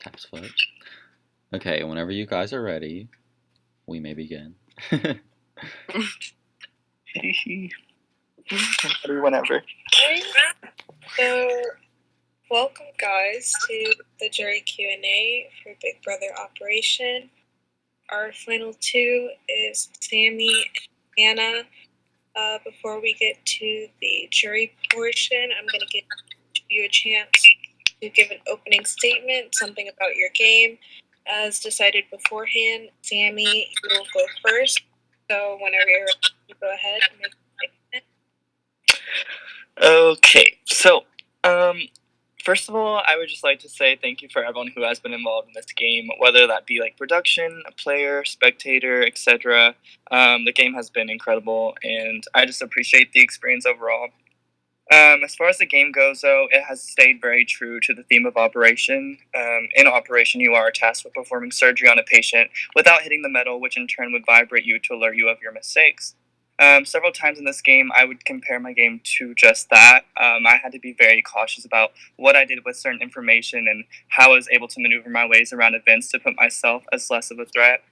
Tap's foot. Okay, whenever you guys are ready, we may begin. Whenever. Okay, so welcome guys to the jury Q&A for Big Brother Operation. Our final two is Sammy and Hannah. Before we get to the jury portion, I'm going to give you a chance to give an opening statement, something about your game. As decided beforehand, Sammy, you will go first. So whenever you're ready, you go ahead and make a statement. Okay, so, first of all, I would just like to say thank you for everyone who has been involved in this game, whether that be like production, a player, spectator, etc. The game has been incredible, and I just appreciate the experience overall. As far as the game goes, though, it has stayed very true to the theme of Operation. In Operation, you are tasked with performing surgery on a patient without hitting the metal, which in turn would vibrate you to alert you of your mistakes. Several times in this game, I would compare my game to just that. I had to be very cautious about what I did with certain information and how I was able to maneuver my ways around events to put myself as less of a threat.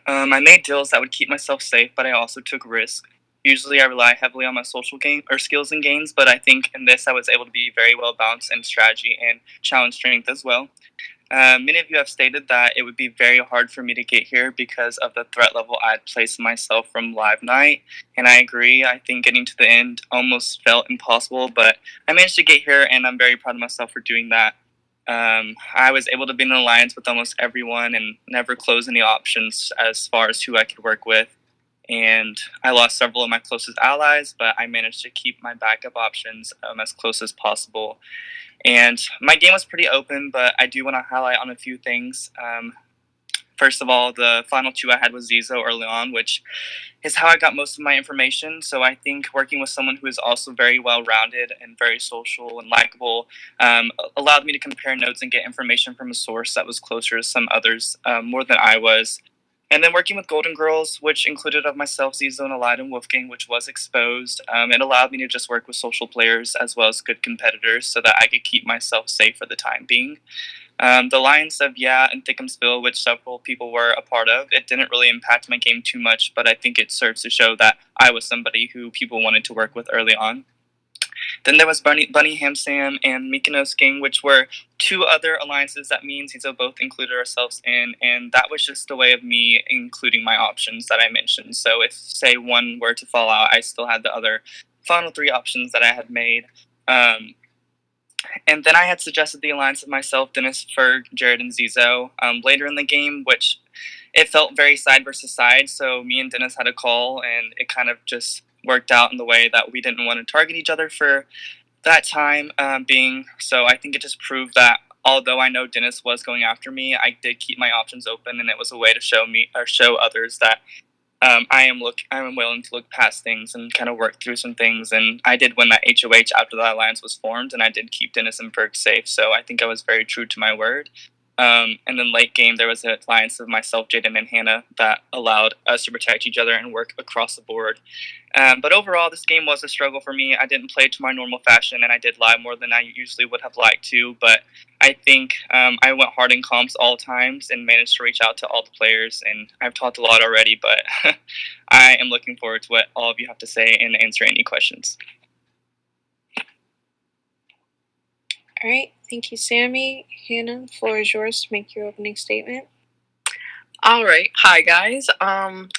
I made deals that would keep myself safe, but I also took risks. Usually, I rely heavily on my social game or skills and gains, but I think in this, I was able to be very well balanced in strategy and challenge strength as well. Many of you have stated that it would be very hard for me to get here because of the threat level I had placed myself from live night, and I agree. I think getting to the end almost felt impossible, but I managed to get here, and I'm very proud of myself for doing that. I was able to be in an alliance with almost everyone and never close any options as far as who I could work with. And I lost several of my closest allies, but I managed to keep my backup options as close as possible. And my game was pretty open, but I do want to highlight on a few things. First of all, the final two I had was Zizo early on, which is how I got most of my information. So I think working with someone who is also very well rounded and very social and likable allowed me to compare notes and get information from a source that was closer to some others more than I was. And then working with Golden Girls, which included of myself, Zizo, and Alida and Wolfgang, which was exposed, it allowed me to just work with social players as well as good competitors so that I could keep myself safe for the time being. The Lions of Yeah and Thickhamsville, which several people were a part of, it didn't really impact my game too much, but I think it serves to show that I was somebody who people wanted to work with early on. Then there was Bunny Hamsam and Mykonos Gang, which were two other alliances that me and Zizo both included ourselves in, and that was just a way of me including my options that I mentioned. So if, say, one were to fall out, I still had the other final three options that I had made. And then I had suggested the alliance of myself, Dennis, Ferg, Jared, and Zizo later in the game, which it felt very side versus side. So me and Dennis had a call, and it kind of just worked out in the way that we didn't want to target each other for that time being. So I think it just proved that although I know Dennis was going after me, I did keep my options open, and it was a way to show me or show others that I am willing to look past things and kind of work through some things. And I did win that HOH after the alliance was formed, and I did keep Dennis and Ferg safe. So I think I was very true to my word. And then late game, there was an alliance of myself, Jaden, and Hannah that allowed us to protect each other and work across the board. But overall, this game was a struggle for me. I didn't play to my normal fashion, and I did lie more than I usually would have liked to. But I think I went hard in comps all times and managed to reach out to all the players. And I've talked a lot already, but I am looking forward to what all of you have to say and answer any questions. All right, thank you, Sammy. Hannah, the floor is yours to make your opening statement. All right, hi guys.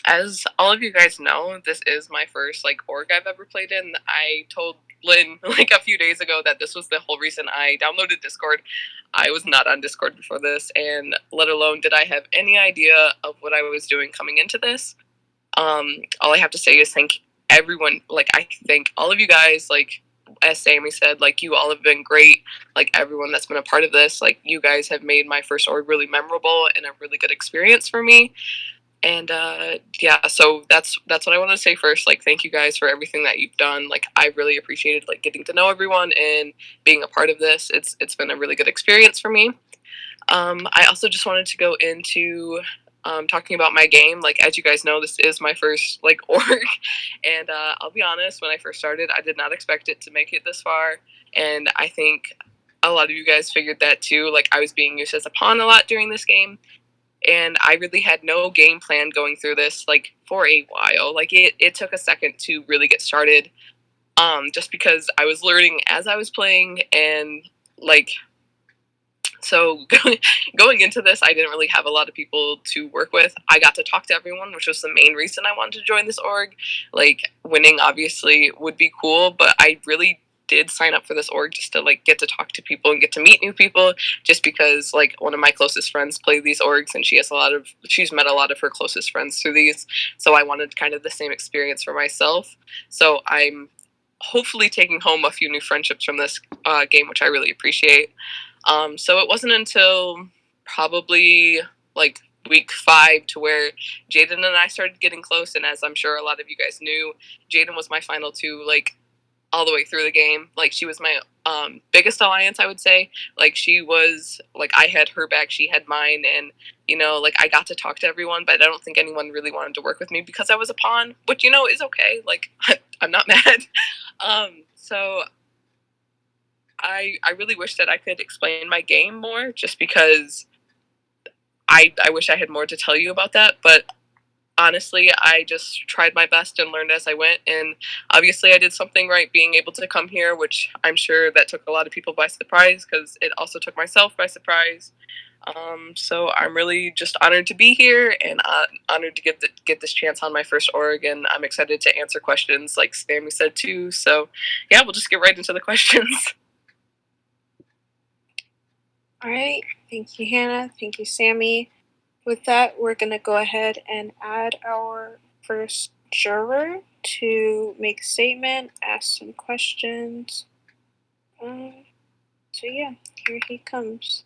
As all of you guys know, this is my first org I've ever played in. I told Lynn a few days ago that this was the whole reason I downloaded Discord. I was not on Discord before this, and let alone did I have any idea of what I was doing coming into this. All I have to say is thank everyone. I thank all of you guys. As Sammy said, you all have been great. Everyone that's been a part of this, you guys have made my first org really memorable and a really good experience for me. And yeah, so that's what I want to say first. Thank you guys for everything that you've done. I really appreciated getting to know everyone and being a part of this. It's been a really good experience for me. I also just wanted to go into talking about my game. As you guys know, this is my first org, and I'll be honest, when I first started, I did not expect it to make it this far, and I think a lot of you guys figured that too. Like, I was being used as a pawn a lot during this game, and I really had no game plan going through this, like, for a while. Like, it took a second to really get started, just because I was learning as I was playing, and, like, so going into this, I didn't really have a lot of people to work with. I got to talk to everyone, which was the main reason I wanted to join this org. Like, winning obviously would be cool, but I really did sign up for this org just to, like, get to talk to people and get to meet new people, just because, like, one of my closest friends play these orgs, and she's met a lot of her closest friends through these, so I wanted kind of the same experience for myself. So I'm hopefully taking home a few new friendships from this game, which I really appreciate. So it wasn't until probably like week 5 to where Jaden and I started getting close, and as I'm sure a lot of you guys knew, Jaden was my final 2, like, all the way through the game. Like, she was my biggest alliance, I would say. Like, she was, like, I had her back, she had mine, and, you know, like, I got to talk to everyone, but I don't think anyone really wanted to work with me because I was a pawn, which, you know, is okay. Like, I'm not mad. So I really wish that I could explain my game more, just because I wish I had more to tell you about that. But honestly, I just tried my best and learned as I went. And obviously, I did something right being able to come here, which I'm sure that took a lot of people by surprise, because it also took myself by surprise. So I'm really just honored to be here, and honored to get this chance on my first org, and I'm excited to answer questions like Sammy said too. So yeah, we'll just get right into the questions. All right. Thank you, Hannah. Thank you, Sammy. With that, we're going to go ahead and add our first juror to make a statement, ask some questions. So yeah, here he comes.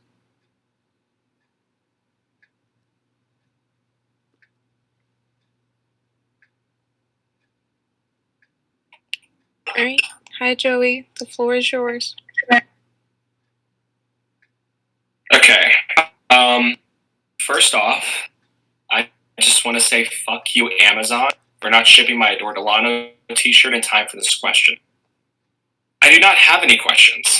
All right. Hi, Joey. The floor is yours. Okay. First off, I just want to say fuck you, Amazon, for not shipping my Adore Delano t-shirt in time for this question. I do not have any questions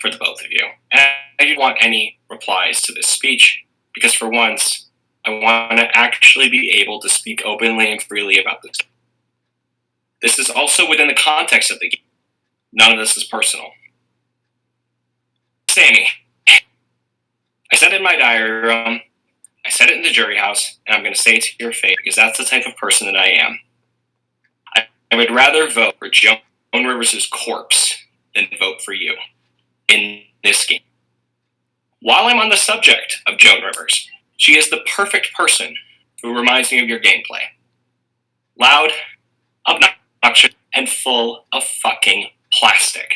for the both of you, and I don't want any replies to this speech, because for once, I want to actually be able to speak openly and freely about this. This is also within the context of the game. None of this is personal. Sammy, I said in my diary room, I said it in the jury house, and I'm going to say it to your face, because that's the type of person that I am. I would rather vote for Joan Rivers' corpse than vote for you in this game. While I'm on the subject of Joan Rivers, she is the perfect person who reminds me of your gameplay. Loud, obnoxious, and full of fucking plastic.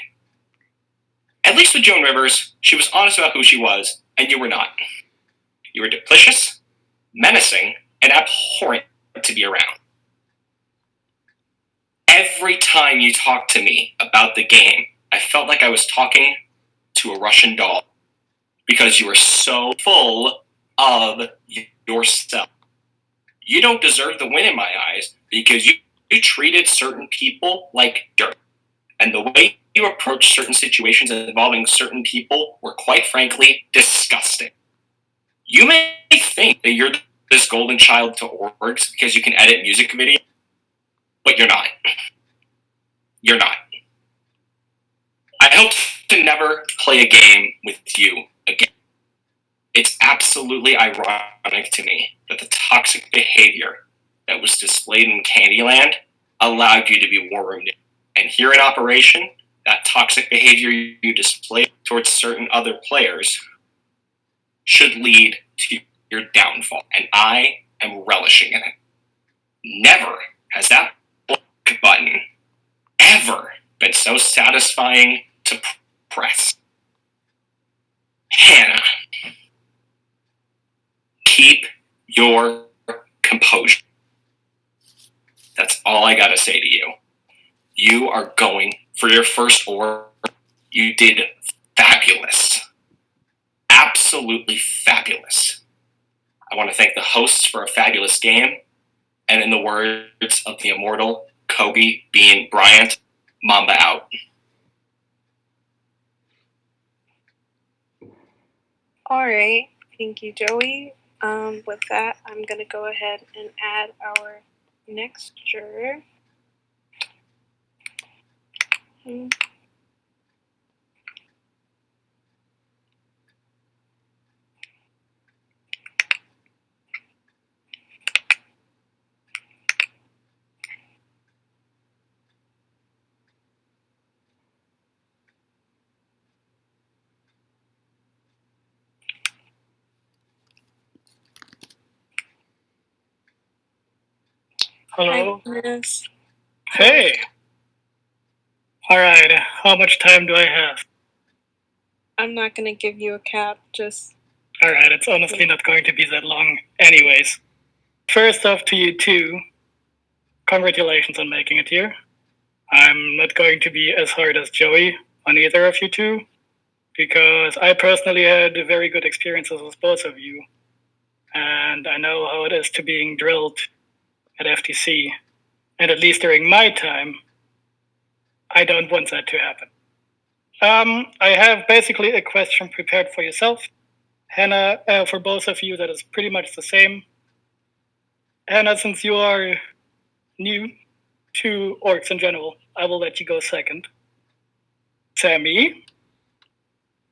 At least with Joan Rivers, she was honest about who she was, and you were not. You were duplicitous, menacing, and abhorrent to be around. Every time you talked to me about the game, I felt like I was talking to a Russian doll, because you were so full of yourself. You don't deserve the win in my eyes, because you treated certain people like dirt. And the way you approached certain situations involving certain people were, quite frankly, disgusting. You may think that you're this golden child to orgs because you can edit music videos, but you're not. You're not. I hope to never play a game with you again. It's absolutely ironic to me that the toxic behavior that was displayed in Candyland allowed you to be war wounded. And here in Operation, that toxic behavior you displayed towards certain other players should lead to your downfall. And I am relishing in it. Never has that button ever been so satisfying to press. Hannah, keep your composure. That's all I gotta say to you. You are going for your first org. You did fabulous. Absolutely fabulous. I want to thank the hosts for a fabulous game, and in the words of the immortal Kobe Bean Bryant, Mamba out. All right. Thank you, Joey. With that, I'm going to go ahead and add our next juror. Hello? Hi, Dennis. Hey! Alright, how much time do I have? I'm not going to give you a cap, just... Alright, it's honestly not going to be that long. Anyways, first off to you two, congratulations on making it here. I'm not going to be as hard as Joey on either of you two, because I personally had very good experiences with both of you, and I know how it is to being drilled at FTC, and at least during my time, I don't want that to happen. I have basically a question prepared for yourself. Hannah, for both of you, that is pretty much the same. Hannah, since you are new to orcs in general, I will let you go second. Sammy,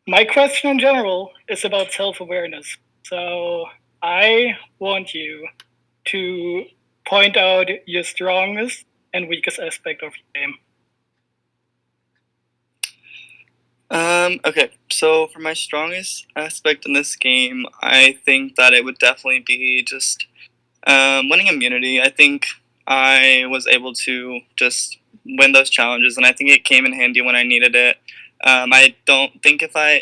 my question in general is about self-awareness. So I want you to point out your strongest and weakest aspect of your game. Okay, so for my strongest aspect in this game, I think that it would definitely be just winning immunity. I think I was able to just win those challenges, and I think it came in handy when I needed it. I don't think if I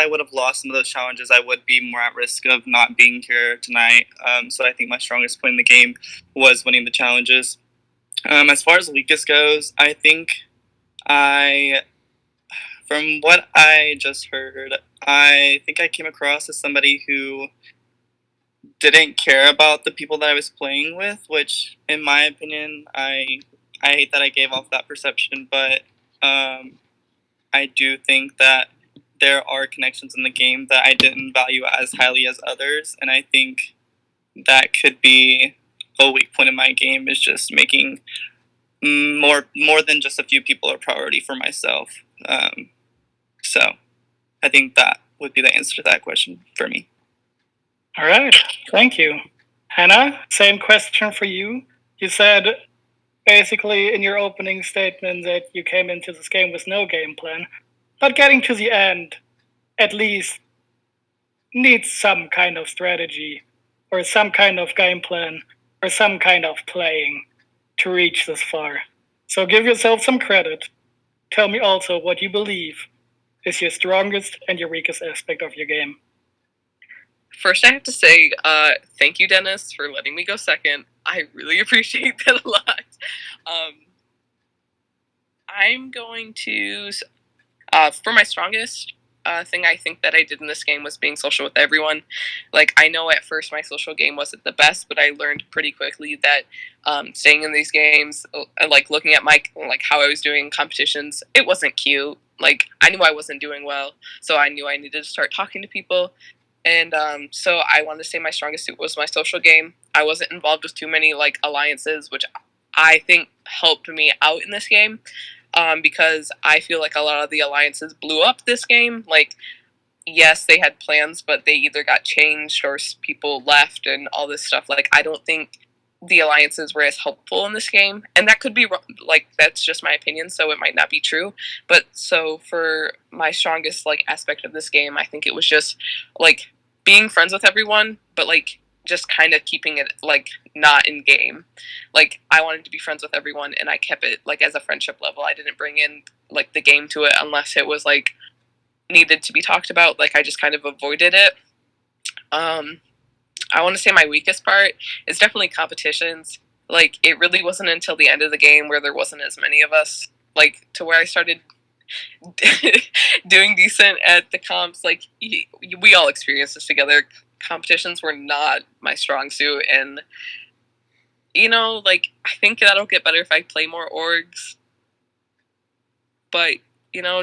would have lost some of those challenges, I would be more at risk of not being here tonight. So I think my strongest point in the game was winning the challenges. As far as weakest goes, I think from what I just heard, I think I came across as somebody who didn't care about the people that I was playing with, which, in my opinion, I hate that I gave off that perception, but I do think that there are connections in the game that I didn't value as highly as others, and I think that could be a weak point in my game, is just making more than just a few people a priority for myself. So I think that would be the answer to that question for me. All right, thank you. Hannah, same question for you. You said basically in your opening statement that you came into this game with no game plan, but getting to the end at least needs some kind of strategy or some kind of game plan or some kind of playing to reach this far. So give yourself some credit. Tell me also what you believe is your strongest and your weakest aspect of your game. First, I have to say, thank you, Dennis, for letting me go second. I really appreciate that a lot. I'm going to, for my strongest thing I think that I did in this game was being social with everyone. Like, I know at first my social game wasn't the best, but I learned pretty quickly that staying in these games, like looking at how I was doing competitions, it wasn't cute. Like, I knew I wasn't doing well, so I knew I needed to start talking to people. And so I wanted to say my strongest suit was my social game. I wasn't involved with too many like alliances, which I think helped me out in this game. Because I feel like a lot of the alliances blew up this game. Like, yes, they had plans, but they either got changed or people left and all this stuff. Like, I don't think the alliances were as helpful in this game. And that could be wrong. Like, that's just my opinion, so it might not be true. But so for my strongest, like, aspect of this game, I think it was just, like, being friends with everyone, but, like, just kind of keeping it like not in game. Like, I wanted to be friends with everyone and I kept it like as a friendship level. I didn't bring in like the game to it unless it was like needed to be talked about. Like, I just kind of avoided it. I want to say my weakest part is definitely competitions. Like, it really wasn't until the end of the game where there wasn't as many of us, like, to where I started doing decent at the comps. Like, we all experienced this together. Competitions were not my strong suit, and you know, like, I think that'll get better if I play more orgs, but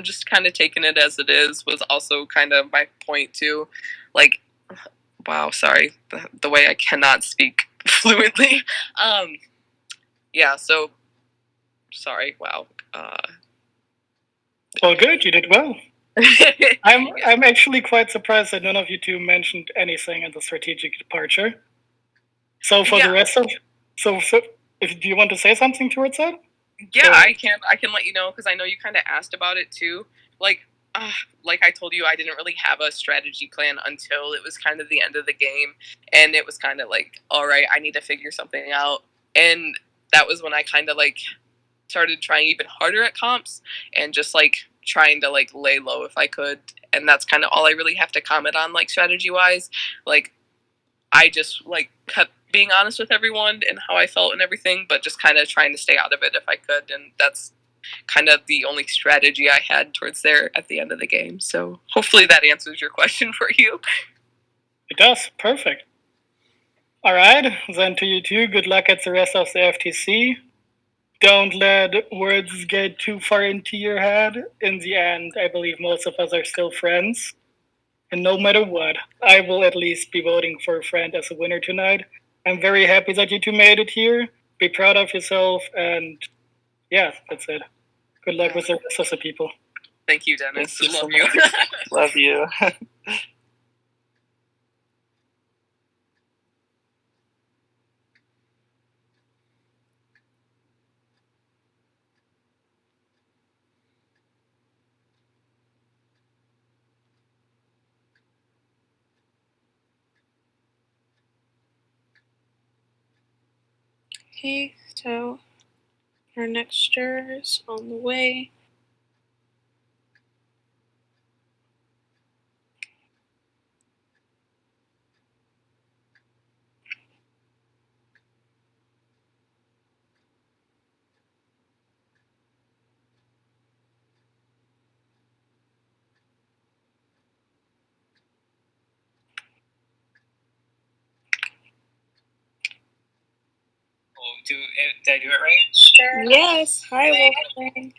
just kind of taking it as it is was also kind of my point too. Like, wow, sorry, the way I cannot speak fluently. Yeah, so sorry. Wow. Well, good. You did well. I'm actually quite surprised that none of you two mentioned anything in the strategic departure. So for the rest of, so if do you want to say something towards that? Yeah, I can let you know because I know you kind of asked about it too. Like I told you, I didn't really have a strategy plan until it was kind of the end of the game, and it was kind of like, all right, I need to figure something out, and that was when I kind of like started trying even harder at comps and just like trying to like lay low if I could, and that's kind of all I really have to comment on, like strategy wise. Like I just like kept being honest with everyone and how I felt and everything, but just kind of trying to stay out of it if I could, and that's kind of the only strategy I had towards there at the end of the game. So hopefully that answers your question for you. It does. Perfect. All right, then to you two, good luck at the rest of the FTC. Don't let words get too far into your head. In the end, I believe most of us are still friends. And no matter what, I will at least be voting for a friend as a winner tonight. I'm very happy that you two made it here. Be proud of yourself, and yeah, that's it. Good luck with the rest of the people. Thank you, Dennis. Thank you so Love you. much. Love you. Okay, so our next juror is on the way. Did I do it right? Sure. Yes. Hi, Wolfgang.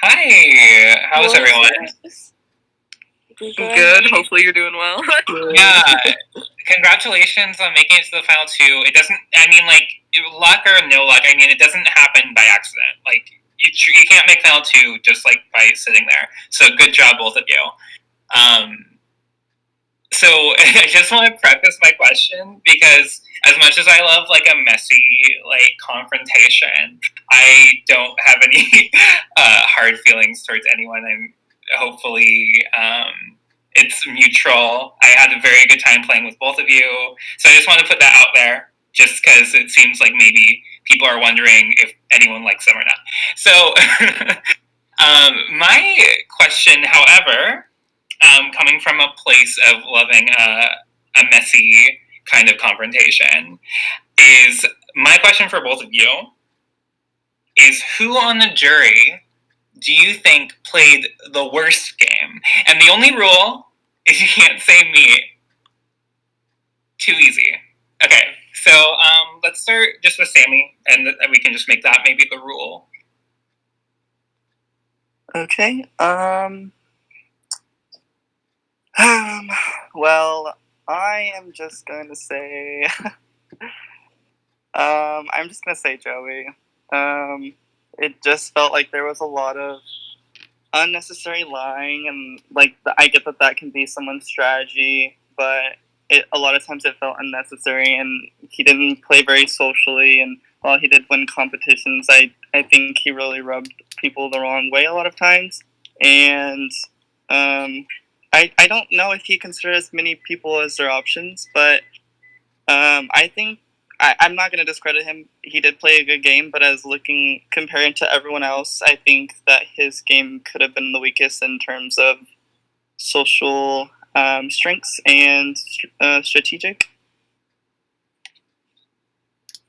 Hi, how's everyone? Good. Hopefully you're doing well. Yeah, congratulations on making it to the final two. It doesn't, I mean, like, luck or no luck, I mean, it doesn't happen by accident. Like, you can't make final two just, like, by sitting there. So good job, both of you. So I just want to preface my question because as much as I love like a messy like confrontation, I don't have any hard feelings towards anyone. And hopefully it's mutual. I had a very good time playing with both of you. So I just want to put that out there just because it seems like maybe people are wondering if anyone likes them or not. So my question, however, coming from a place of loving a messy kind of confrontation, is my question for both of you is who on the jury do you think played the worst game? And the only rule is you can't say me. Too easy. Okay, so let's start just with Sammy, and we can just make that maybe the rule. Okay. Well, I am just going to say, I'm just going to say Joey. It just felt like there was a lot of unnecessary lying, and like I get that can be someone's strategy, but a lot of times it felt unnecessary, and he didn't play very socially, and while he did win competitions, I think he really rubbed people the wrong way a lot of times, and I don't know if he considered as many people as their options, but I think I'm not going to discredit him. He did play a good game, but as comparing to everyone else, I think that his game could have been the weakest in terms of social strengths and strategic.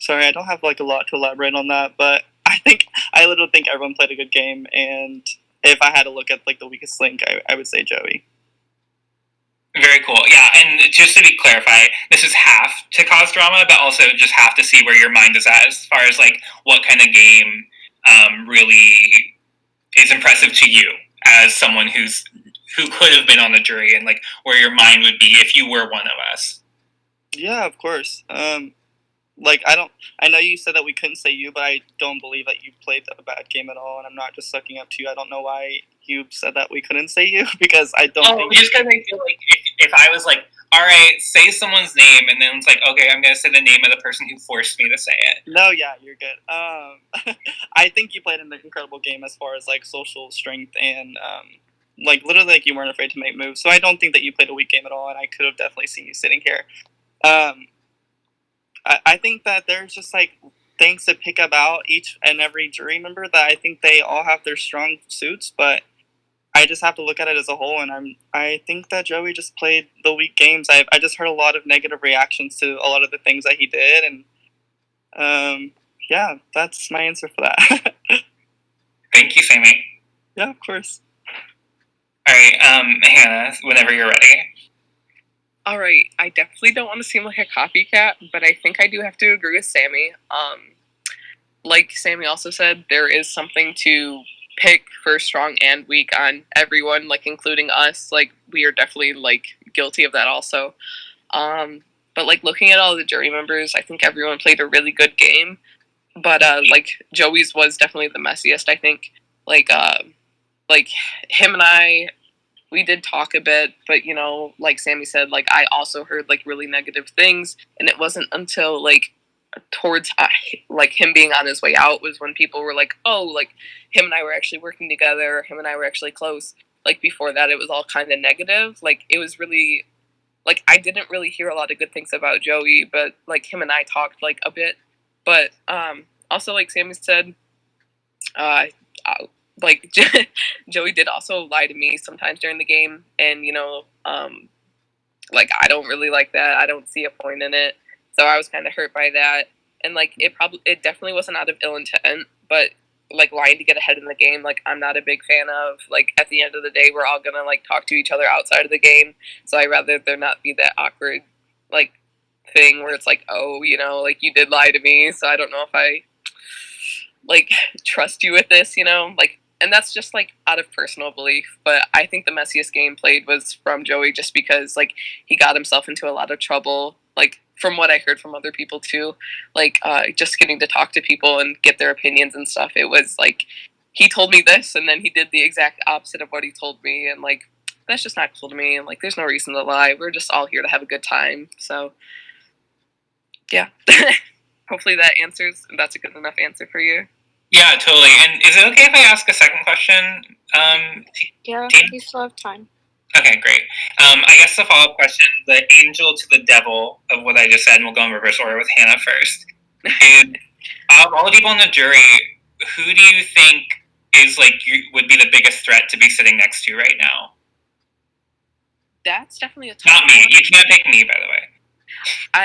Sorry, I don't have like a lot to elaborate on that, but I literally think everyone played a good game, and if I had to look at like the weakest link, I would say Joey. Very cool. Yeah, and just to be clarify, this is half to cause drama, but also just half to see where your mind is at as far as like what kind of game really is impressive to you as someone who could have been on the jury, and like where your mind would be if you were one of us. Yeah, of course. Like I know you said that we couldn't say you, but I don't believe that you played a bad game at all, and I'm not just sucking up to you. I don't know why you said that we couldn't say you, because I don't think... just because I feel like if I was like, all right, say someone's name, and then it's like, okay, I'm gonna say the name of the person who forced me to say it. No, yeah, you're good. I think you played an incredible game as far as like social strength and like literally like you weren't afraid to make moves. So I don't think that you played a weak game at all, and I could have definitely seen you sitting here. I think that there's just like things to pick about each and every jury member that I think they all have their strong suits, but I just have to look at it as a whole, and I think that Joey just played the weak games. I just heard a lot of negative reactions to a lot of the things that he did, and yeah, that's my answer for that. Thank you, Sammy. Yeah, of course. All right, Hannah, whenever you're ready. All right, I definitely don't want to seem like a copycat, but I think I do have to agree with Sammy. Like Sammy also said, there is something to pick for strong and weak on everyone, like including us. Like we are definitely like guilty of that also. But like looking at all the jury members, I think everyone played a really good game. But like Joey's was definitely the messiest, I think. Like him and I, we did talk a bit, but you know, like Sammy said, like I also heard like really negative things, and it wasn't until like towards like him being on his way out was when people were like, oh, like him and I were actually working together, him and I were actually close. Like before that, it was all kind of negative. Like it was really, like I didn't really hear a lot of good things about Joey, but like him and I talked like a bit. But also like Sammy said, like Joey did also lie to me sometimes during the game, and you know, like I don't really like that. I don't see a point in it, so I was kind of hurt by that. And like it definitely wasn't out of ill intent, but like lying to get ahead in the game, like I'm not a big fan of. Like at the end of the day, we're all gonna like talk to each other outside of the game, so I rather there not be that awkward like thing where it's like, oh, you know, like you did lie to me, so I don't know if I like trust you with this, you know, like. And that's just, like, out of personal belief. But I think the messiest game played was from Joey just because, like, he got himself into a lot of trouble. Like, from what I heard from other people, too. Like, just getting to talk to people and get their opinions and stuff. It was, like, he told me this, and then he did the exact opposite of what he told me. And, like, that's just not cool to me. And, like, there's no reason to lie. We're just all here to have a good time. So, yeah. Hopefully that answers. That's a good enough answer for you. Yeah, totally. And is it okay if I ask a second question? Yeah, team? you still have time. Okay, great. I guess the follow-up question, the angel to the devil of what I just said, and we'll go in reverse order with Hannah first, is of all the people in the jury, who do you think is like would be the biggest threat to be sitting next to right now? That's definitely a tough Not me. one. You can't pick me, by the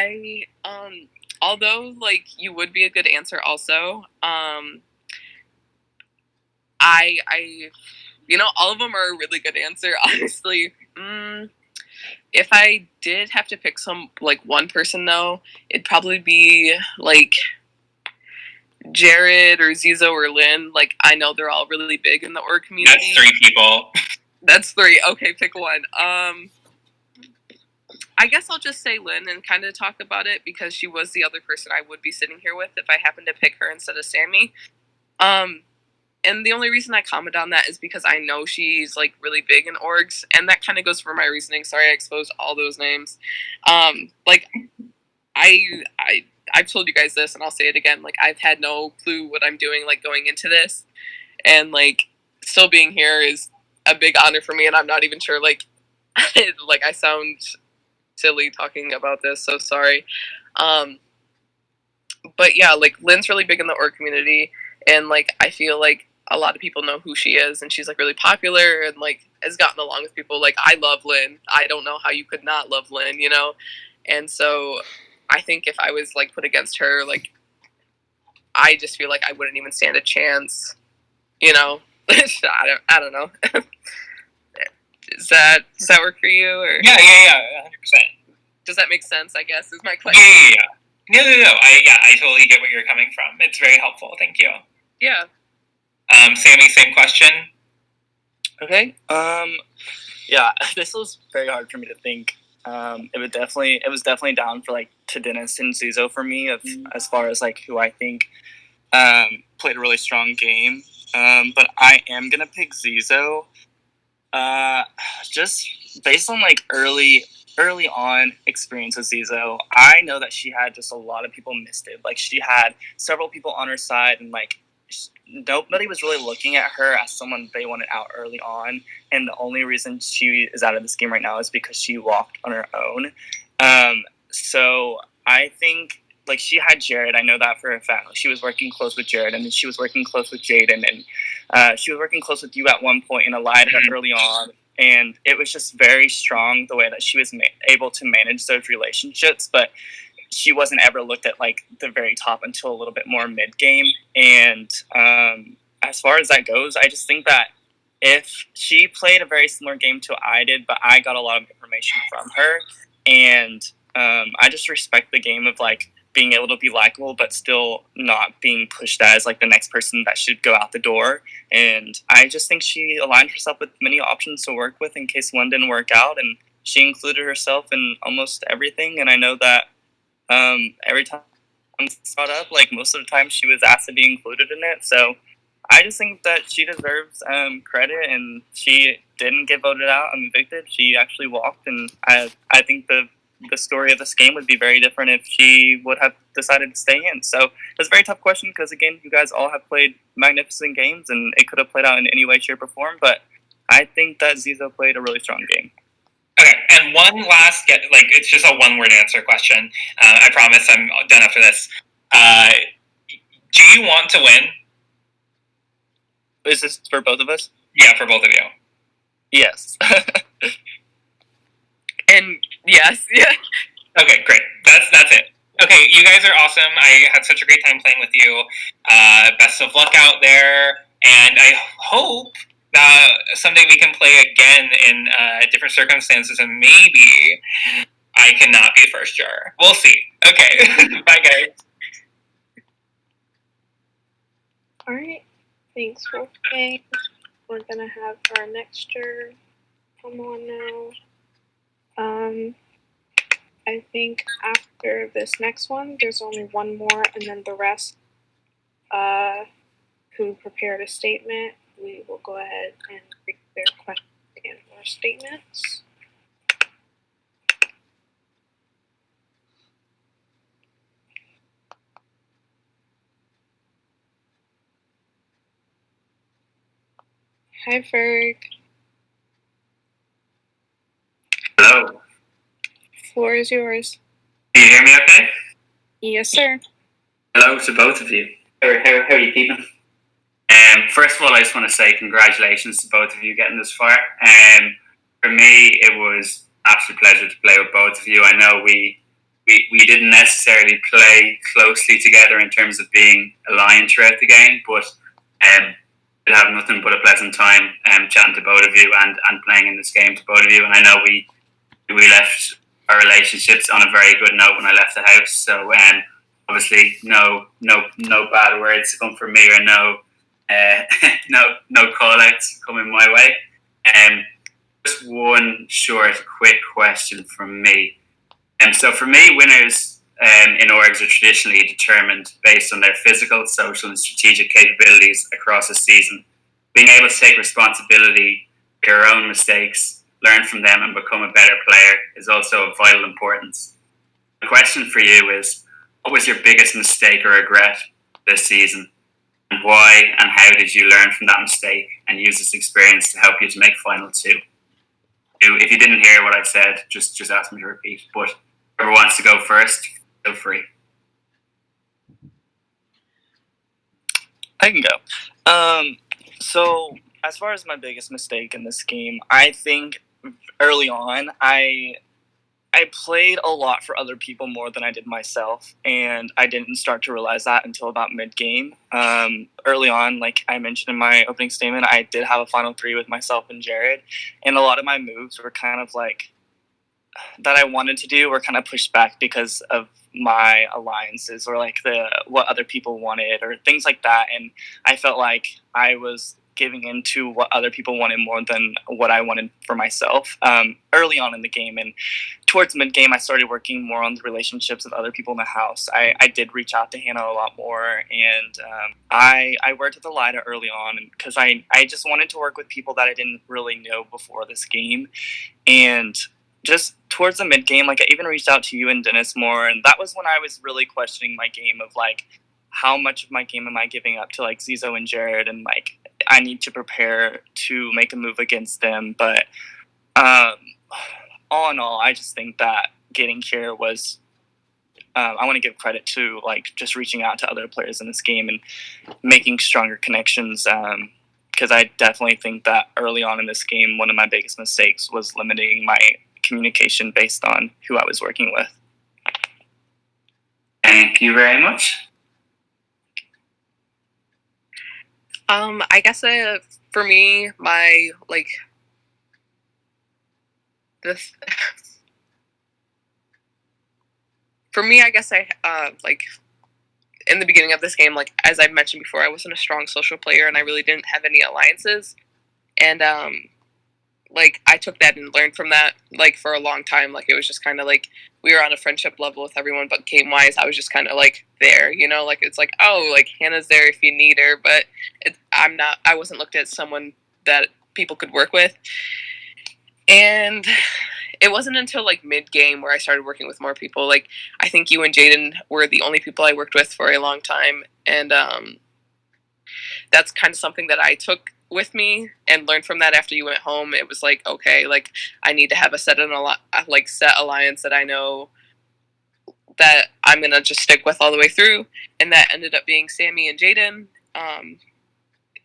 way. Although like you would be a good answer also, you know, all of them are a really good answer, honestly. If I did have to pick one person though, it'd probably be like Jared or Zizo or Lynn. Like I know they're all really big in the org community. That's 3 people. That's 3. Okay, pick one. I guess I'll just say Lynn and kind of talk about it because she was the other person I would be sitting here with if I happened to pick her instead of Sammy. And the only reason I comment on that is because I know she's like really big in orgs, and that kind of goes for my reasoning. Sorry, I exposed all those names. Like I've told you guys this, and I'll say it again. Like I've had no clue what I'm doing, like going into this, and like still being here is a big honor for me. And I'm not even sure, like, like I sound silly talking about this, so sorry. But yeah, like Lynn's really big in the org community, and like I feel like a lot of people know who she is, and she's like really popular and like has gotten along with people. Like I love Lynn. I don't know how you could not love Lynn, you know? And so I think if I was like put against her, like I just feel like I wouldn't even stand a chance, you know? I don't know. Does that work for you? Or? Yeah, 100%. Does that make sense, I guess, is my question. Yeah. No. I totally get where you're coming from. It's very helpful. Thank you. Yeah. Sammy, same question. Okay. Yeah, this was very hard for me to think. It was definitely down for like Tidinus and Zizo for me as far as like who I think played a really strong game. But I am gonna pick Zizo. Just based on like early on experience with Zizo, I know that she had just a lot of people missed it. Like she had several people on her side, and like nobody was really looking at her as someone they wanted out early on. And the only reason she is out of this game right now is because she walked on her own. So I think like she had Jared. I know that for a fact. She was working close with Jared, and then she was working close with Jaden, and she was working close with you at one point in Elida early on. And it was just very strong the way that she was able to manage those relationships, but she wasn't ever looked at like the very top until a little bit more mid game. And as far as that goes, I just think that if she played a very similar game to I did, but I got a lot of information from her, and I just respect the game of like being able to be likable, but still not being pushed as like the next person that should go out the door. And I just think she aligned herself with many options to work with in case one didn't work out, and she included herself in almost everything. And I know that every time it's brought up, like most of the time she was asked to be included in it. So I just think that she deserves credit, and she didn't get voted out and evicted. She actually walked, and I think the story of this game would be very different if she would have decided to stay in. So it's a very tough question because, again, you guys all have played magnificent games, and it could have played out in any way, shape, or form. But I think that Zizo played a really strong game. Okay, and one last it's just a one-word answer question. I promise I'm done after this. Do you want to win? Is this for both of us? Yeah, for both of you. Yes. And yes, yeah. Okay, great. That's it. Okay, you guys are awesome. I had such a great time playing with you. Best of luck out there, and I hope that someday we can play again in different circumstances, and maybe I cannot be first juror. We'll see. Okay, bye guys. All right. Thanks, Wolfgang. We're gonna have our next juror come on now. I think after this next one, there's only one more, and then the rest who prepared a statement, we will go ahead and read their questions and or statements. Hi, Ferg. Hello. Floor is yours. Can you hear me okay? Yes, sir. Hello to both of you. How are you keeping? First of all, I just want to say congratulations to both of you getting this far. For me, it was an absolute pleasure to play with both of you. I know we didn't necessarily play closely together in terms of being aligned throughout the game, but we'll have nothing but a pleasant time chatting to both of you and playing in this game to both of you. And I know we left our relationships on a very good note when I left the house. So obviously no bad words come from me, or no call outs coming my way. Just one short, quick question from me. So for me, winners in orgs are traditionally determined based on their physical, social, and strategic capabilities across a season. Being able to take responsibility for your own mistakes, learn from them, and become a better player is also of vital importance. The question for you is, what was your biggest mistake or regret this season? And why and how did you learn from that mistake and use this experience to help you to make Final 2? If you didn't hear what I said, just ask me to repeat. But whoever wants to go first, feel free. I can go. So as far as my biggest mistake in this game, I think early on I played a lot for other people more than I did myself, and I didn't start to realize that until about mid-game. Early on, like I mentioned in my opening statement, I did have a Final 3 with myself and Jared, and a lot of my moves were kind of like that I wanted to do were kind of pushed back because of my alliances or like what other people wanted or things like that. And I felt like I was giving into what other people wanted more than what I wanted for myself early on in the game. And towards mid-game, I started working more on the relationships with other people in the house. I did reach out to Hannah a lot more, and I worked with Elida early on because I just wanted to work with people that I didn't really know before this game. And just towards the mid-game, like I even reached out to you and Dennis more, and that was when I was really questioning my game of like, how much of my game am I giving up to like Zizo and Jared, and like I need to prepare to make a move against them. But all in all, I just think that getting here was I want to give credit to like just reaching out to other players in this game and making stronger connections, because I definitely think that early on in this game, one of my biggest mistakes was limiting my communication based on who I was working with. Thank you very much. I guess for me, my like this for me, I guess I like in the beginning of this game, like as I mentioned before, I wasn't a strong social player and I really didn't have any alliances, and like I took that and learned from that like for a long time. Like it was just kind of like we were on a friendship level with everyone, but game wise I was just kind of like there, you know, like it's like, oh, like Hannah's there if you need her, but I wasn't looked at as someone that people could work with. And it wasn't until like mid game where I started working with more people. Like I think you and Jaden were the only people I worked with for a long time, and that's kind of something that I took with me and learned from that after you went home. It was like, okay, like I need to have a set alliance that I know that I'm gonna just stick with all the way through, and that ended up being Sammy and Jaden.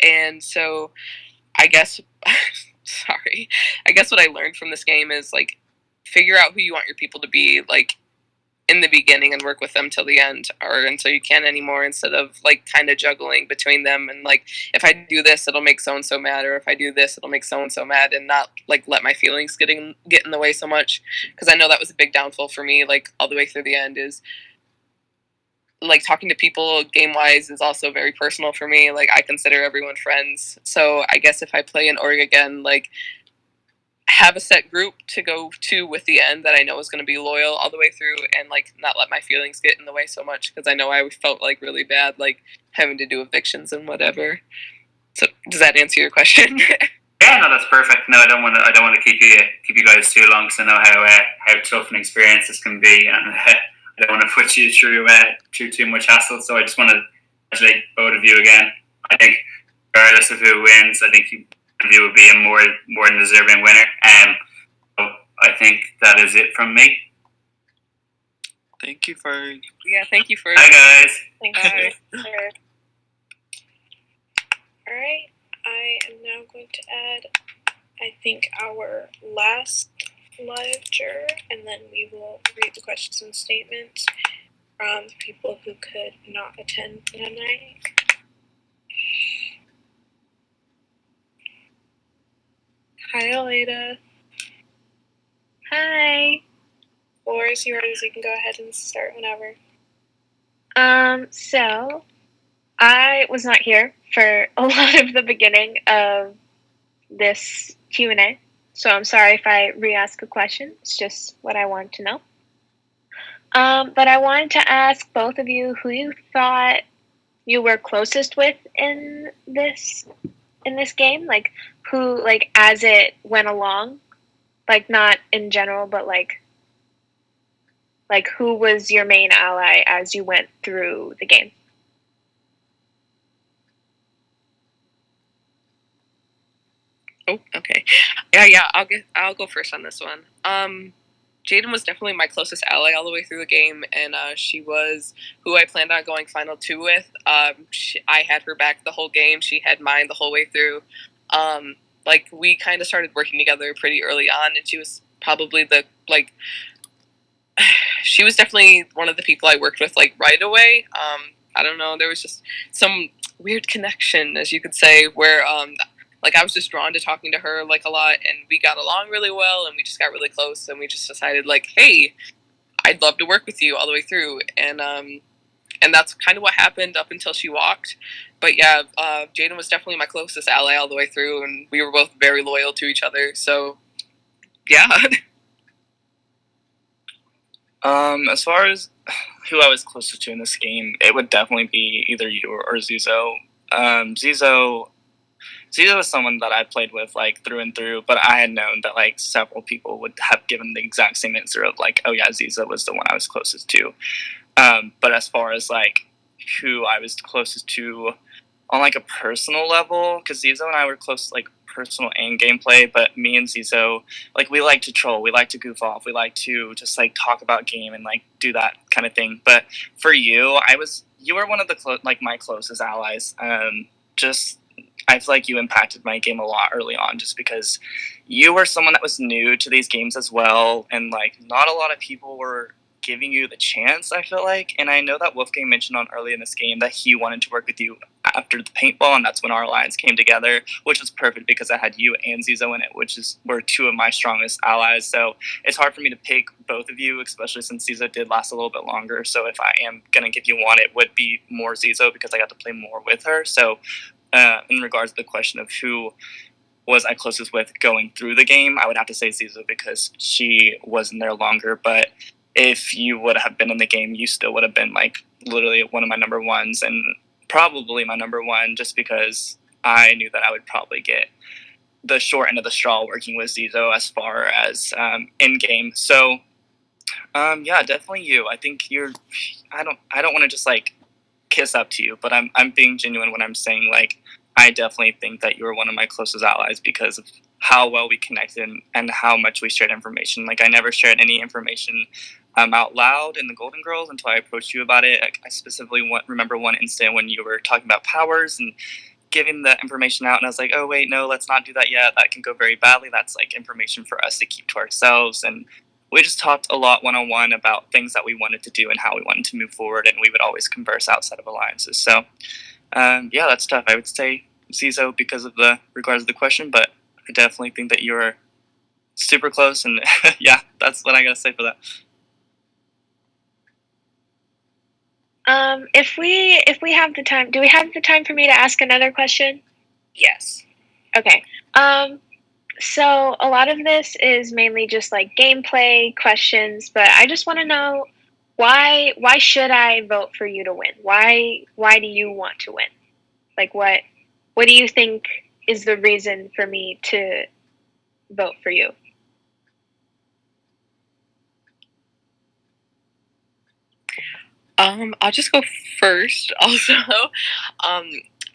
And so I guess sorry, I guess what I learned from this game is like figure out who you want your people to be like in the beginning and work with them till the end, or until you can't anymore, instead of like kind of juggling between them and like, if I do this it'll make so and so mad, or if I do this it'll make so and so mad, and not like let my feelings get in the way so much, because I know that was a big downfall for me like all the way through the end. Is like talking to people game wise is also very personal for me. Like I consider everyone friends, so I guess if I play in Org again, like have a set group to go to with the end that I know is going to be loyal all the way through, and like not let my feelings get in the way so much, because I know I felt like really bad like having to do evictions and whatever. So does that answer your question? Yeah, no, that's perfect. No, I don't want to keep you guys too long, because I know how tough an experience this can be, and I don't want to put you through too much hassle. So I just want to congratulate both of you again. I think regardless of who wins, I think you will be a more than deserving winner. So I think that is it from me. Thank you for. Yeah, thank you for. Hi guys. Thanks. Sure. All right, I am now going to add, I think, our last live juror, and then we will read the questions and statements from the people who could not attend tonight. Hi, Aleda. Hi. Floor is yours. You can go ahead and start whenever. So I was not here for a lot of the beginning of this Q&A, so I'm sorry if I re-ask a question. It's just what I want to know. But I wanted to ask both of you who you thought you were closest with in this game, like who, like as it went along, like not in general, but like who was your main ally as you went through the game? Oh, okay. Yeah. I'll go first on this one. Jaden was definitely my closest ally all the way through the game, and she was who I planned on going Final 2 with. I had her back the whole game. She had mine the whole way through. Like we kind of started working together pretty early on, and she was probably she was definitely one of the people I worked with like right away. I don't know, there was just some weird connection, as you could say, where like I was just drawn to talking to her like a lot, and we got along really well, and we just got really close, and we just decided like, hey, I'd love to work with you all the way through. And and that's kind of what happened up until she walked. But yeah, Jaden was definitely my closest ally all the way through, and we were both very loyal to each other. So yeah. As far as who I was closest to in this game, it would definitely be either you or Zizo. Zizo is someone that I played with like through and through, but I had known that like several people would have given the exact same answer of like, oh yeah, Zizo was the one I was closest to. But as far as like who I was closest to on like a personal level, because Zizo and I were close like personal and gameplay, but me and Zizo, like we like to troll, we like to goof off, we like to just like talk about game and like do that kind of thing. But for you, you were one of the like my closest allies. Just I feel like you impacted my game a lot early on, just because you were someone that was new to these games as well, and like not a lot of people were giving you the chance, I feel like. And I know that Wolfgang mentioned on early in this game that he wanted to work with you after the paintball, and that's when our alliance came together, which was perfect because I had you and Zizo in it, were two of my strongest allies. So it's hard for me to pick both of you, especially since Zizo did last a little bit longer. So if I am going to give you one, it would be more Zizo because I got to play more with her. So in regards to the question of who was I closest with going through the game, I would have to say Zizo because she wasn't there longer. But if you would have been in the game, you still would have been like literally one of my number ones, and probably my number one, just because I knew that I would probably get the short end of the straw working with Zizo as far as in game. So yeah, definitely you. I think you're. I don't want to just like kiss up to you, but I'm being genuine when I'm saying like I definitely think that you were one of my closest allies because of how well we connected and how much we shared information. Like I never shared any information out loud in the Golden Girls until I approached you about it. I specifically remember one incident when you were talking about powers and giving the information out, and I was like, oh wait, no, let's not do that yet. That can go very badly. That's like information for us to keep to ourselves. And we just talked a lot one-on-one about things that we wanted to do and how we wanted to move forward, and we would always converse outside of alliances. So yeah, that's tough. I would say Zizo because of the regards of the question, but I definitely think that you're super close, and yeah, that's what I gotta say for that. If we have the time, do we have the time for me to ask another question? Yes. Okay. So a lot of this is mainly just like gameplay questions, but I just want to know why should I vote for you to win? Why do you want to win? Like what do you think is the reason for me to vote for you? I'll just go first. Also,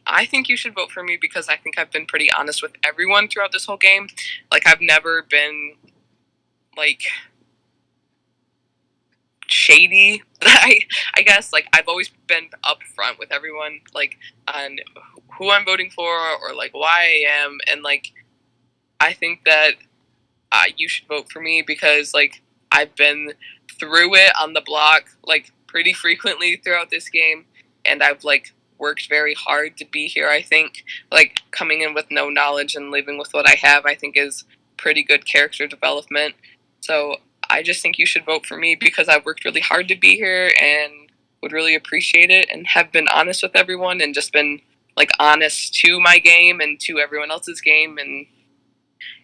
I think you should vote for me because I think I've been pretty honest with everyone throughout this whole game. Like, I've never been, like, shady. I guess, like, I've always been upfront with everyone, like, on who I'm voting for or, like, why I am. And, like, I think that you should vote for me because, like, I've been through it on the block, like, pretty frequently throughout this game. And I've, like, worked very hard to be here. I think like coming in with no knowledge and living with what I have, I think is pretty good character development. So I just think you should vote for me because I've worked really hard to be here and would really appreciate it and have been honest with everyone and just been like honest to my game and to everyone else's game. And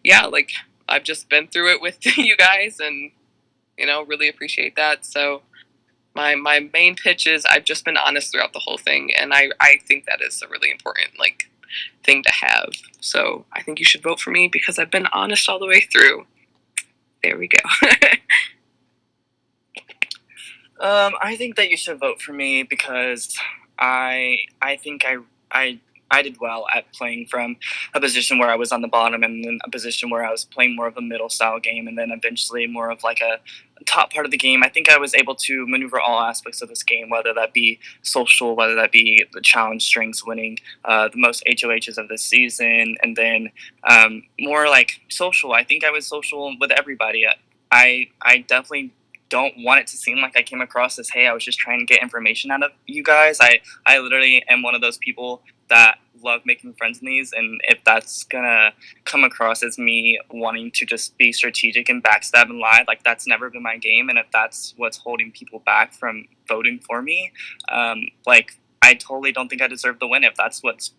yeah, like I've just been through it with you guys and, you know, really appreciate that. So my main pitch is I've just been honest throughout the whole thing, and I think that is a really important like thing to have. So I think you should vote for me because I've been honest all the way through. There we go. I think that you should vote for me because I think I did well at playing from a position where I was on the bottom and then a position where I was playing more of a middle style game and then eventually more of like a top part of the game. I think I was able to maneuver all aspects of this game, whether that be social, whether that be the challenge strings, winning the most HOHs of this season, and then more like social. I think I was social with everybody. I definitely don't want it to seem like I came across as, hey, I was just trying to get information out of you guys. I literally am one of those people that love making friends in these, and if that's gonna come across as me wanting to just be strategic and backstab and lie, like, that's never been my game. And if that's what's holding people back from voting for me, like, I totally don't think I deserve the win if that's what's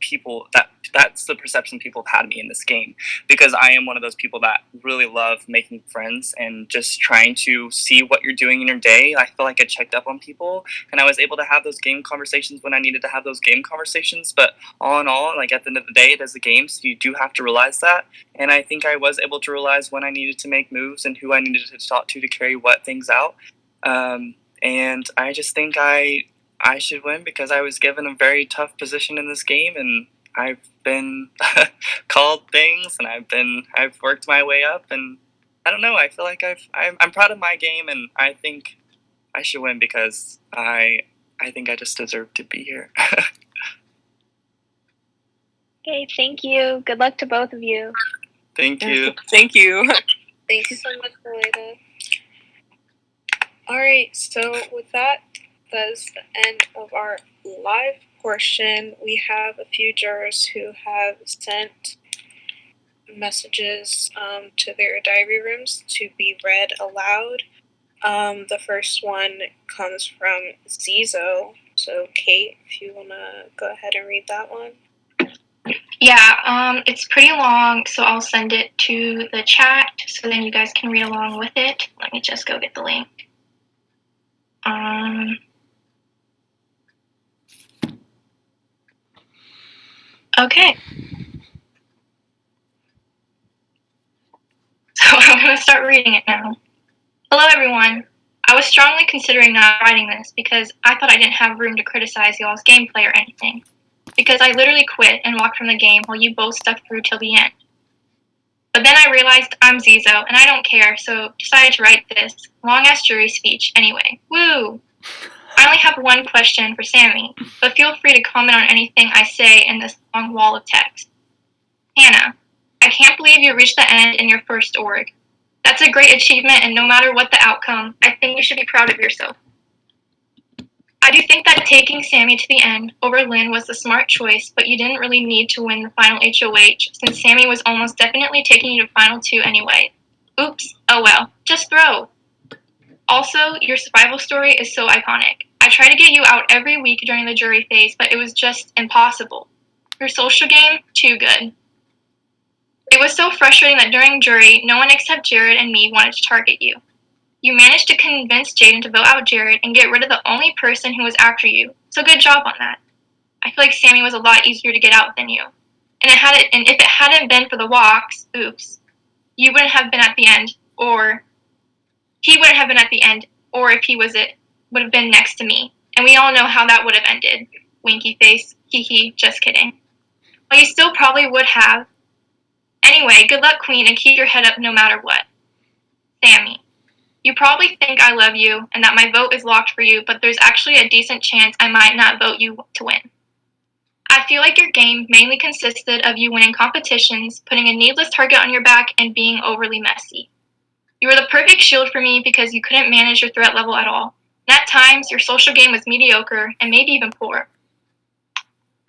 that's the perception people have had me in this game, because I am one of those people that really love making friends and just trying to see what you're doing in your day. I feel like I checked up on people, and I was able to have those game conversations when I needed to have those game conversations. But all in all, like, at the end of the day, it is a game, so you do have to realize that. And I think I was able to realize when I needed to make moves and who I needed to talk to carry what things out. And I just think I should win because I was given a very tough position in this game, and I've been called things, and I've worked my way up, and I don't know. I feel like I'm proud of my game, and I think I should win because I think I just deserve to be here. Okay, thank you. Good luck to both of you. Thank you. Thank you. Thank you so much, Maleda. Alright, so with that, that's the end of our live portion. We have a few jurors who have sent messages to their diary rooms to be read aloud. The first one comes from Zizo. So, Kate, if you want to go ahead and read that one. Yeah, it's pretty long, so I'll send it to the chat so then you guys can read along with it. Let me just go get the link. Okay. So I'm going to start reading it now. Hello, everyone. I was strongly considering not writing this because I thought I didn't have room to criticize y'all's gameplay or anything. Because I literally quit and walked from the game while you both stuck through till the end. But then I realized I'm Zizo and I don't care, so decided to write this long-ass jury speech anyway. Woo! I only have one question for Sammy, but feel free to comment on anything I say in this long wall of text. Hannah, I can't believe you reached the end in your first org. That's a great achievement, and no matter what the outcome, I think you should be proud of yourself. I do think that taking Sammy to the end over Lynn was the smart choice, but you didn't really need to win the final HOH, since Sammy was almost definitely taking you to Final 2 anyway. Oops, oh well, just throw. Also, your survival story is so iconic. I try to get you out every week during the jury phase, but it was just impossible. Your social game, too good. It was so frustrating that during jury, no one except Jared and me wanted to target you. You managed to convince Jaden to vote out Jared and get rid of the only person who was after you, so good job on that. I feel like Sammy was a lot easier to get out than you. And if it hadn't been for the walks, oops, you wouldn't have been at the end, or he wouldn't have been at the end, or if he was it, would have been next to me. And we all know how that would have ended. Winky face, hee hee, just kidding. Well, you still probably would have. Anyway, good luck, Queen, and keep your head up no matter what. Sammy, you probably think I love you and that my vote is locked for you, but there's actually a decent chance I might not vote you to win. I feel like your game mainly consisted of you winning competitions, putting a needless target on your back, and being overly messy. You were the perfect shield for me because you couldn't manage your threat level at all. And at times, your social game was mediocre and maybe even poor.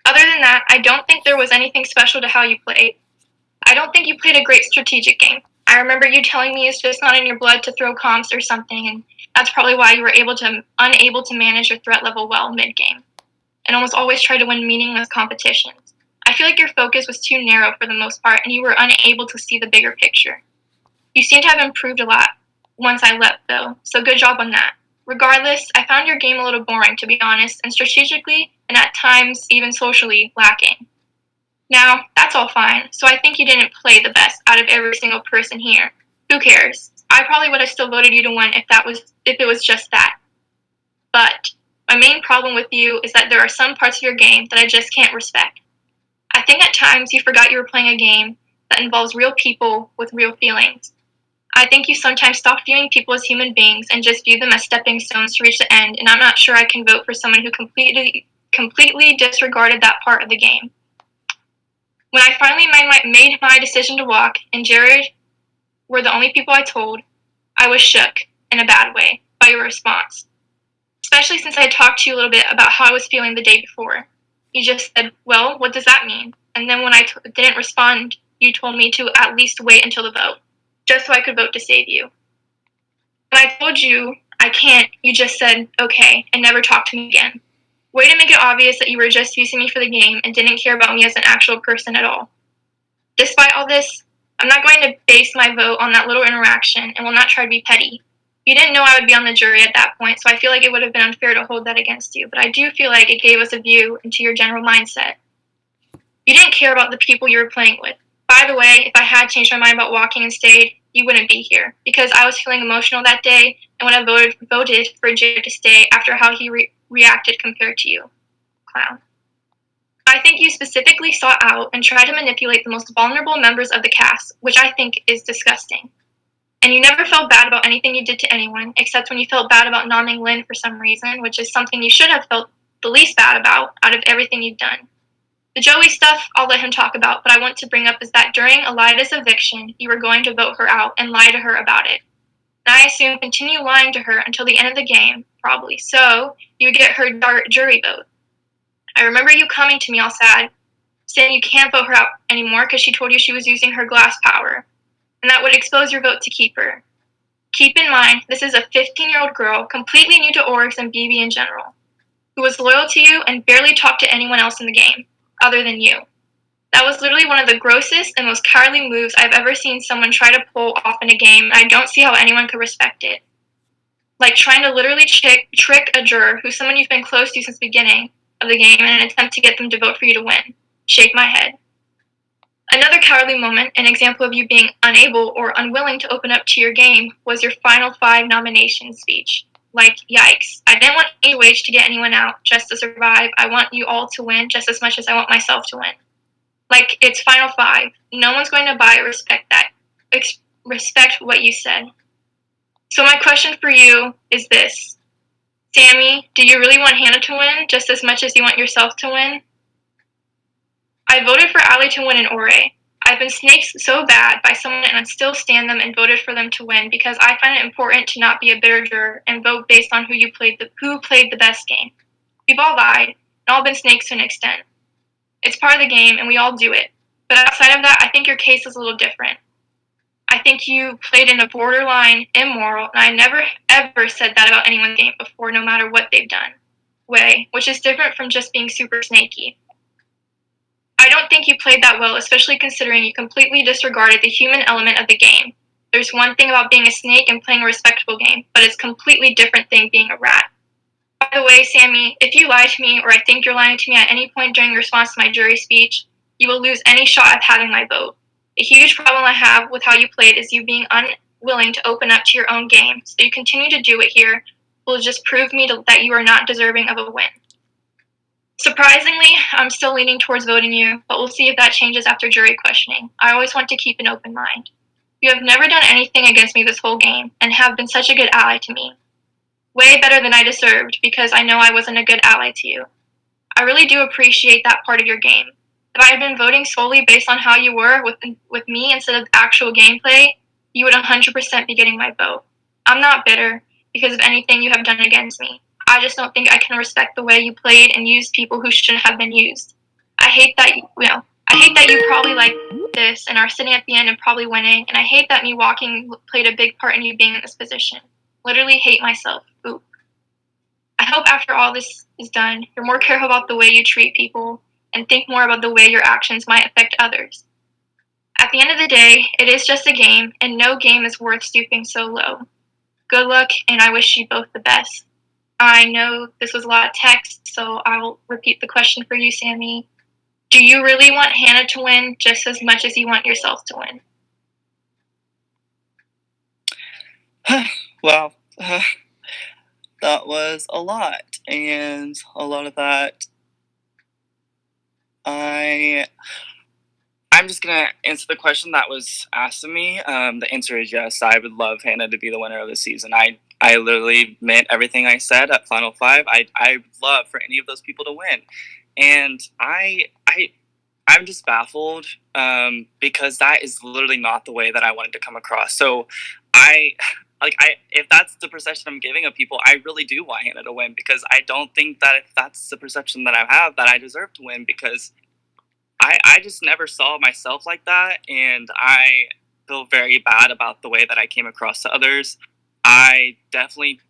Other than that, I don't think there was anything special to how you played. I don't think you played a great strategic game. I remember you telling me it's just not in your blood to throw comps or something, and that's probably why you were unable to manage your threat level well mid-game, and almost always tried to win meaningless competitions. I feel like your focus was too narrow for the most part, and you were unable to see the bigger picture. You seem to have improved a lot once I left, though, so good job on that. Regardless, I found your game a little boring, to be honest, and strategically, and at times even socially, lacking. Now, that's all fine, so I think you didn't play the best out of every single person here. Who cares? I probably would have still voted you to win if it was just that. But my main problem with you is that there are some parts of your game that I just can't respect. I think at times you forgot you were playing a game that involves real people with real feelings. I think you sometimes stop viewing people as human beings and just view them as stepping stones to reach the end, and I'm not sure I can vote for someone who completely disregarded that part of the game. When I finally made my decision to walk, and Jared were the only people I told, I was shook in a bad way. by your response, especially since I had talked to you a little bit about how I was feeling the day before. You just said, well, what does that mean? And then when I didn't respond, you told me to at least wait until the vote, just so I could vote to save you. When I told you I can't, you just said, okay, and never talked to me again. Way to make it obvious that you were just using me for the game and didn't care about me as an actual person at all. Despite all this, I'm not going to base my vote on that little interaction and will not try to be petty. You didn't know I would be on the jury at that point, so I feel like it would have been unfair to hold that against you, but I do feel like it gave us a view into your general mindset. You didn't care about the people you were playing with. By the way, if I had changed my mind about walking and stayed, you wouldn't be here, because I was feeling emotional that day and when I voted for Jared to stay after how he reacted compared to you. Clown. I think you specifically sought out and tried to manipulate the most vulnerable members of the cast, which I think is disgusting. And you never felt bad about anything you did to anyone, except when you felt bad about nomming Lynn for some reason, which is something you should have felt the least bad about out of everything you've done. The Joey stuff, I'll let him talk about, but I want to bring up is that during Elida's eviction, you were going to vote her out and lie to her about it. And I assume continue lying to her until the end of the game, probably, so you would get her jury vote. I remember you coming to me all sad, saying you can't vote her out anymore because she told you she was using her glass power, and that would expose your vote to keep her. Keep in mind, this is a 15-year-old girl, completely new to orgs and BB in general, who was loyal to you and barely talked to anyone else in the game, other than you. That was literally one of the grossest and most cowardly moves I've ever seen someone try to pull off in a game, and I don't see how anyone could respect it. Like trying to literally trick a juror who's someone you've been close to since the beginning of the game in an attempt to get them to vote for you to win. Shake my head. Another cowardly moment, an example of you being unable or unwilling to open up to your game, was your final 5 nomination speech. Like, yikes. I didn't want any wage to get anyone out just to survive. I want you all to win just as much as I want myself to win. Like, it's final 5. No one's going to buy or respect that. Respect what you said. So my question for you is this. Sammy, do you really want Hannah to win just as much as you want yourself to win? I voted for Allie to win in Ore. I've been snaked so bad by someone and I still stand them and voted for them to win because I find it important to not be a bitter juror and vote based on who played the best game. We've all lied and all been snakes to an extent. It's part of the game and we all do it. But outside of that, I think your case is a little different. I think you played in a borderline immoral, and I never ever said that about anyone's game before, no matter what they've done, way, which is different from just being super snaky. I don't think you played that well, especially considering you completely disregarded the human element of the game. There's one thing about being a snake and playing a respectable game, but it's a completely different thing being a rat. By the way, Sammy, if you lie to me or I think you're lying to me at any point during your response to my jury speech, you will lose any shot at having my vote. A huge problem I have with how you played is you being unwilling to open up to your own game, so you continue to do it here will just prove me that you are not deserving of a win. Surprisingly, I'm still leaning towards voting you, but we'll see if that changes after jury questioning. I always want to keep an open mind. You have never done anything against me this whole game, and have been such a good ally to me. Way better than I deserved, because I know I wasn't a good ally to you. I really do appreciate that part of your game. If I had been voting solely based on how you were with me instead of actual gameplay, you would 100% be getting my vote. I'm not bitter because of anything you have done against me. I just don't think I can respect the way you played and used people who shouldn't have been used. I hate that you probably like this and are sitting at the end and probably winning, and I hate that me walking played a big part in you being in this position. Literally hate myself. Oop. I hope after all this is done, you're more careful about the way you treat people and think more about the way your actions might affect others. At the end of the day, it is just a game, and no game is worth stooping so low. Good luck, and I wish you both the best. I know this was a lot of text, so I'll repeat the question for you, Sammy. Do you really want Hannah to win just as much as you want yourself to win? Well, that was a lot, and a lot of that I'm just going to answer the question that was asked of me. The answer is yes. I would love Hannah to be the winner of the season. I literally meant everything I said at Final 5. I would love for any of those people to win. And I'm just baffled because that is literally not the way that I wanted to come across. So if that's the perception I'm giving of people, I really do want Hannah to win, because I don't think that if that's the perception that I have, that I deserve to win, because I just never saw myself like that, and I feel very bad about the way that I came across to others. I definitely,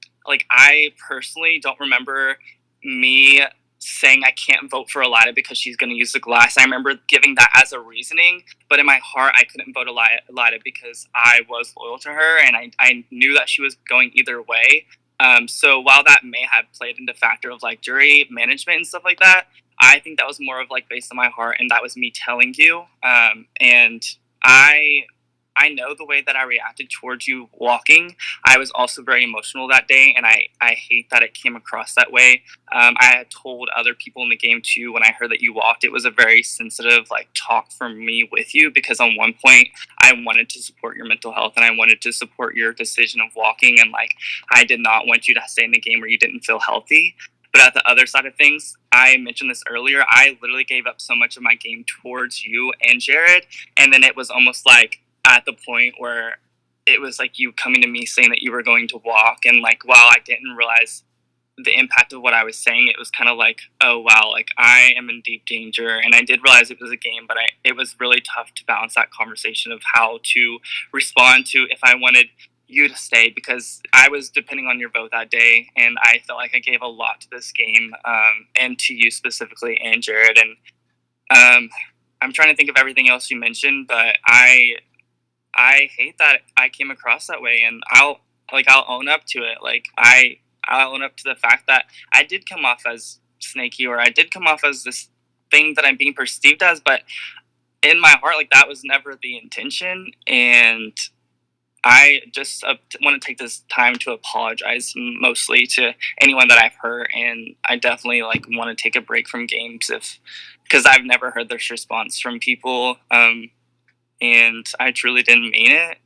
I personally don't remember me saying I can't vote for Elida because she's going to use the glass. I remember giving that as a reasoning, but in my heart, I couldn't vote Elida because I was loyal to her, and I knew that she was going either way. So while that may have played into factor of like jury management and stuff like that, I think that was more of like based on my heart, and that was me telling you. And I know the way that I reacted towards you walking. I was also very emotional that day, and I hate that it came across that way. I had told other people in the game too when I heard that you walked. It was a very sensitive like talk from me with you, because on one point I wanted to support your mental health and I wanted to support your decision of walking, and like I did not want you to stay in the game where you didn't feel healthy. But at the other side of things, I mentioned this earlier, I literally gave up so much of my game towards you and Jared, and then it was almost like at the point where it was like you coming to me saying that you were going to walk, and like while I didn't realize the impact of what I was saying, it was kind of like, oh wow, like I am in deep danger. And I did realize it was a game, but it was really tough to balance that conversation of how to respond to if I wanted you to stay, because I was depending on your vote that day, and I felt like I gave a lot to this game, and to you specifically and Jared. And I'm trying to think of everything else you mentioned, but I hate that I came across that way, and I'll own up to it. Like I'll own up to the fact that I did come off as snaky, or I did come off as this thing that I'm being perceived as, but in my heart, like that was never the intention. And I just want to take this time to apologize mostly to anyone that I've hurt, and I definitely like want to take a break from games because I've never heard this response from people, and I truly didn't mean it.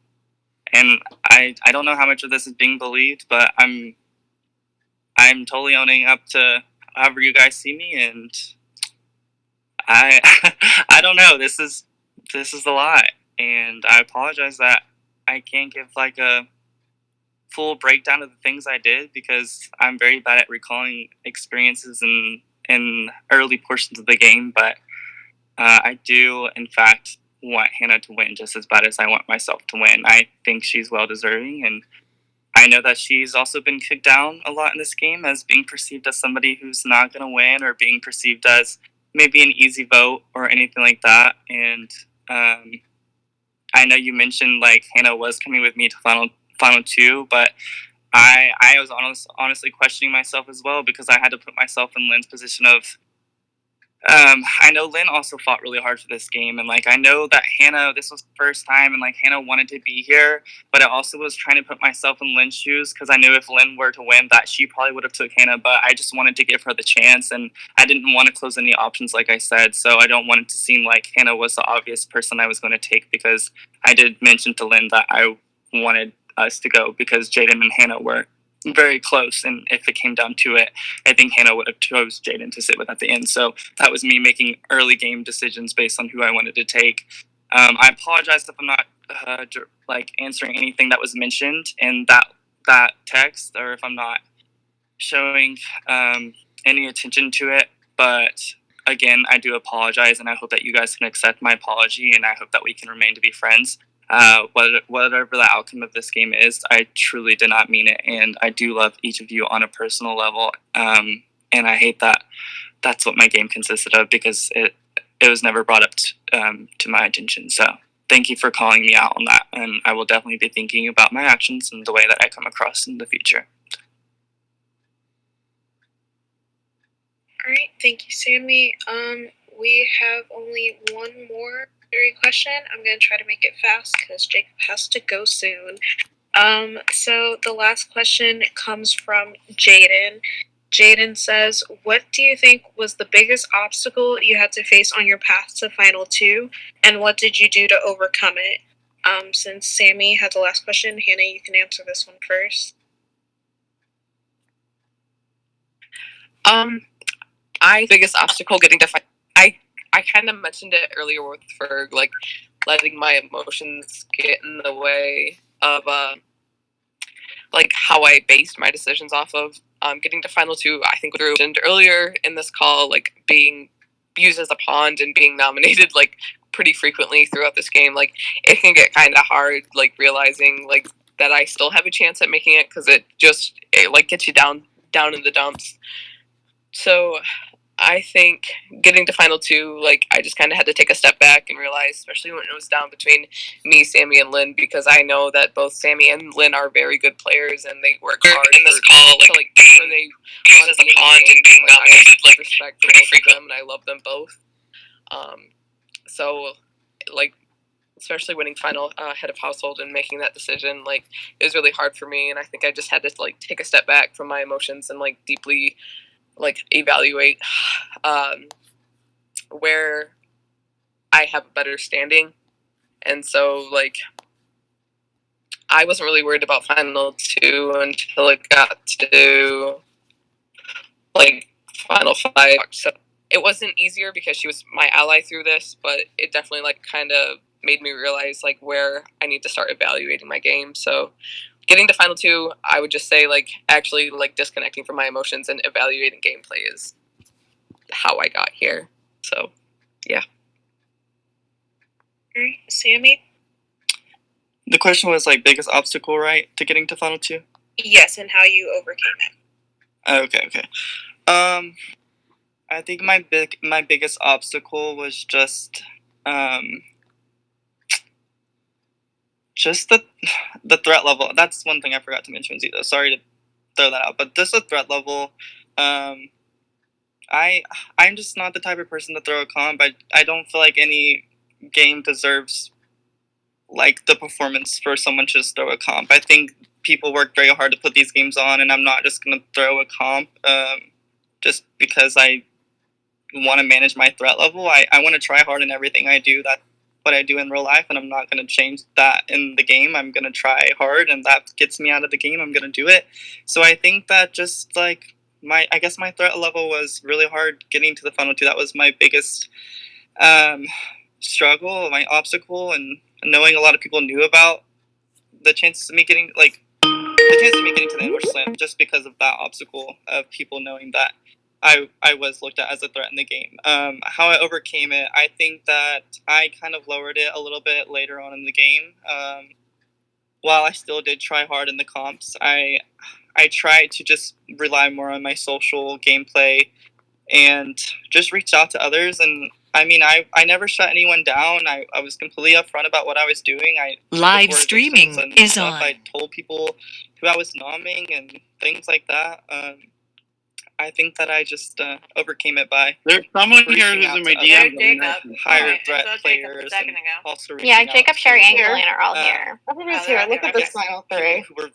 And I don't know how much of this is being believed, but I'm totally owning up to however you guys see me, and I I don't know. This is a lot, and I apologize that I can't give like a full breakdown of the things I did, because I'm very bad at recalling experiences in early portions of the game. But I do, in fact, want Hannah to win just as bad as I want myself to win. I think she's well deserving, and I know that she's also been kicked down a lot in this game as being perceived as somebody who's not going to win, or being perceived as maybe an easy vote or anything like that. And I know you mentioned like Hannah was coming with me to final two, but I was honestly questioning myself as well, because I had to put myself in Lynn's position of. I know Lynn also fought really hard for this game, and like I know that Hannah, this was the first time, and like Hannah wanted to be here, but I also was trying to put myself in Lynn's shoes, because I knew if Lynn were to win, that she probably would have took Hannah, but I just wanted to give her the chance, and I didn't want to close any options, like I said. So I don't want it to seem like Hannah was the obvious person I was going to take, because I did mention to Lynn that I wanted us to go because Jaden and Hannah were very close, and if it came down to it, I think Hannah would have chose Jaden to sit with at the end. So that was me making early game decisions based on who I wanted to take. I apologize if I'm not like answering anything that was mentioned in that text, or if I'm not showing any attention to it. But again, I do apologize, and I hope that you guys can accept my apology, and I hope that we can remain to be friends. Whatever the outcome of this game is, I truly did not mean it, and I do love each of you on a personal level. And I hate that that's what my game consisted of, because it was never brought up to my attention. So thank you for calling me out on that, and I will definitely be thinking about my actions and the way that I come across in the future. All right, thank you, Sammy. We have only one more question. I'm going to try to make it fast because Jacob has to go soon. So the last question comes from Jaden. Jaden says, what do you think was the biggest obstacle you had to face on your path to Final 2, and what did you do to overcome it? Since Sammy had the last question, Hannah, you can answer this one first. Biggest obstacle getting to I kind of mentioned it earlier with Ferg, like letting my emotions get in the way of like how I based my decisions off of. Getting to Final 2, I think Drew mentioned earlier in this call, like being used as a pawn and being nominated like pretty frequently throughout this game, like it can get kind of hard, like realizing like that I still have a chance at making it, because it like gets you down in the dumps. So I think getting to Final 2, like I just kind of had to take a step back and realize, especially when it was down between me, Sammy, and Lynn, because I know that both Sammy and Lynn are very good players and they work hard in this call. Like when they use as a pawn and being nominated, like respect for both of them, and I love them both. So like, especially winning final head of household and making that decision, like it was really hard for me, and I think I just had to like take a step back from my emotions and like deeply like evaluate where I have a better standing. And so like I wasn't really worried about Final 2 until it got to like Final 5. So it wasn't easier because she was my ally through this, but it definitely like kind of made me realize like where I need to start evaluating my game. So getting to Final 2, I would just say like actually like disconnecting from my emotions and evaluating gameplay is how I got here. So yeah. Alright, Sammy? The question was like biggest obstacle, right, to getting to Final 2? Yes, and how you overcame it. Okay. I think my biggest obstacle was just the threat level. That's one thing I forgot to mention, Zito. Sorry to throw that out, but just the threat level. I'm just not the type of person to throw a comp. I don't feel like any game deserves like the performance for someone to just throw a comp. I think people work very hard to put these games on, and I'm not just gonna throw a comp just because I want to manage my threat level. I want to try hard in everything I do. That's what I do in real life, and I'm not going to change that in the game. I'm going to try hard, and that gets me out of the game. I'm going to do it. So I think that just like my threat level was really hard getting to the Final 2. That was my biggest struggle, my obstacle, and knowing a lot of people knew about the chances of me getting to the English Slam just because of that obstacle of people knowing that I was looked at as a threat in the game. How I overcame it, I think that I kind of lowered it a little bit later on in the game. While I still did try hard in the comps, I tried to just rely more on my social gameplay and just reach out to others. And I mean, I never shut anyone down. I was completely upfront about what I was doing. Live streaming is on. I told people who I was nomming and things like that. I think that I just overcame it by. There's someone here who's in my DM. Higher threat players. Also Yeah, Jacob, Sherry, and Gillian are all here. Everybody's here. Look at this final three. Who were